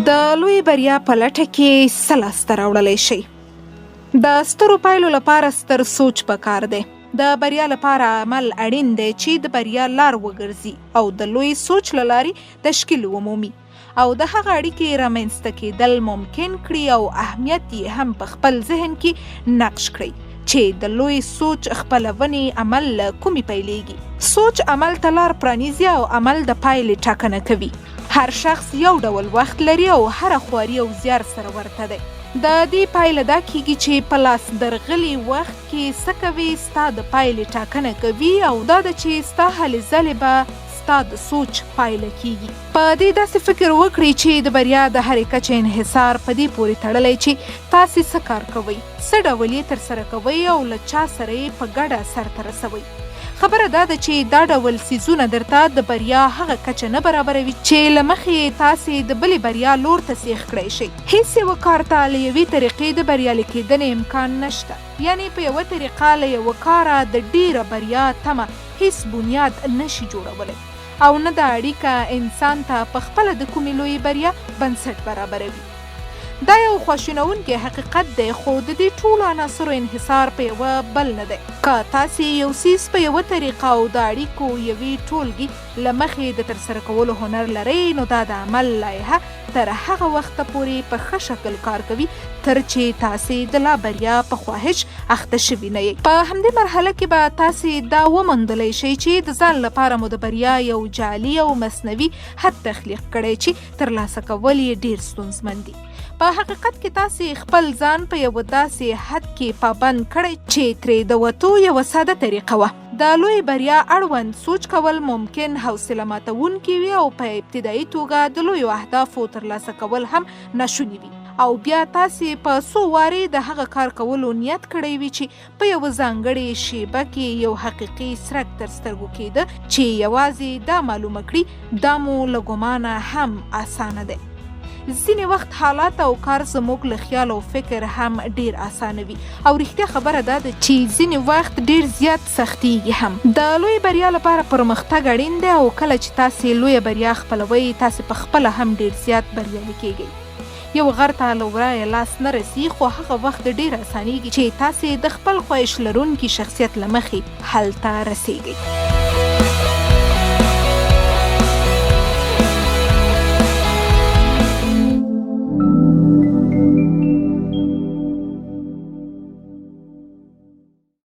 د لوی بریا په لټه کې څه لاسته راوړلی شئ؟ د سترو پایلو لپاره ستر سوچ پکار دی. د بریا لپاره عمل اړین دی چې د بریا لار وګرځي او د لوی سوچ له لارې تشکیل ومومي او د هغه اړیکې رامنځته کېدل ممکن کړي او اهمیت یې هم په خپل ذهن کې نقش کړئ چې د لوی سوچ خپلونې عمل له کومې پیلېږي. سوچ عمل ته لار پرانیزي او عمل د پایلې ټاکنه کوي. هر شخص یو ډول وخت لري او هر خواري او زیار سره ورته دی. د دې پایله دا کیږي چې په لاس درغلي وخت کې څه کوي ستا د پایلې ټاکنه کوي او دا ده چې ستا هلې ځلې به ستا د سوچ پایله کیږي. په دې داسې فکر وکړئ چې د بریا د هرې کچې انحصار په دې پورې تړلی چې تاسې څه کار کوئ، څه ډول یې ترسره کوئ او له چا سره یې په ګډه سرته رسوئ. خبره دا ده چې دا ډول څیزونه درته د بریا هغه کچه نه برابروي چې له مخې تاسې د بلې بریا لور ته سیخ کړی شئ. هیڅ یوه کار ته له یوې طریقې د بریالي کېدنې امکان نشته. یعنې په یوه طریقه له یوه کاره د ډیره بریا تمه هیڅ بنیاد نشي جوړولی او نه دا اړیکه انسان ته په خپله د کومې لویې بریا بنسټ برابروي. دا یو خواشینونکی حقیقت دی خو د دې ټولو عناصرو انحصار په یوه بل نه دی. که تاسې یو څیز په یوه طریقه او د اړیکو یوې ټولګې له مخې د ترسره کولو هنر لرئ نو دا د عمل لایحه تر هغه وخته پورې په ښه شکل کار کوي تر چې تاسې د لا بریا په خواهش اخته شوي نه یئ. په همدې مرحله کې به تاسې دا وموندلی شئ چې د ځان لپاره مو د بریا یو جعلي او مصنوي حد تخلیق کړی چې ترلاسه کول یې ډېر ستونزمن دي. په حقیقت کې تاسې خپل ځان په یوه داسې حد کې پابند کړئ چې ترې د وتو یوه ساده طریقه وه. د لوی بریا اړوند سوچ کول ممکن حوصله ماتونکي وي او په ابتدایي توګه د لویو اهدافو ترلاسه کول هم ناشوني وي او بیا تاسې په څو وارې د هغه کار کولو نیت کړی وي چې په یوه ځانګړې شیبه کې یو حقیقي څرک تر سترګو کېده چې یوازې دا معلومه کړي دا مو له ګمانه هم اسانه دی. ځینې وخت حالات او کار زموږ له خیال او فکر هم ډیر اسانه وي او رښتیا خبره دا ده چې ځینې وخت ډیر زیات سختیږي هم. د لوی بریا لپاره پرمختګ اړین دی او کله چې تاسې لویه بریا خپلوئ تاسې په خپله هم ډیر زیات بریالي کیږئ. یو غر ته له ورایه لاس نه رسي خو هغه وخت ډیر اسانیږي چې تاسې د خپل خواهش لرونکي شخصیت له مخې هلته رسیږئ.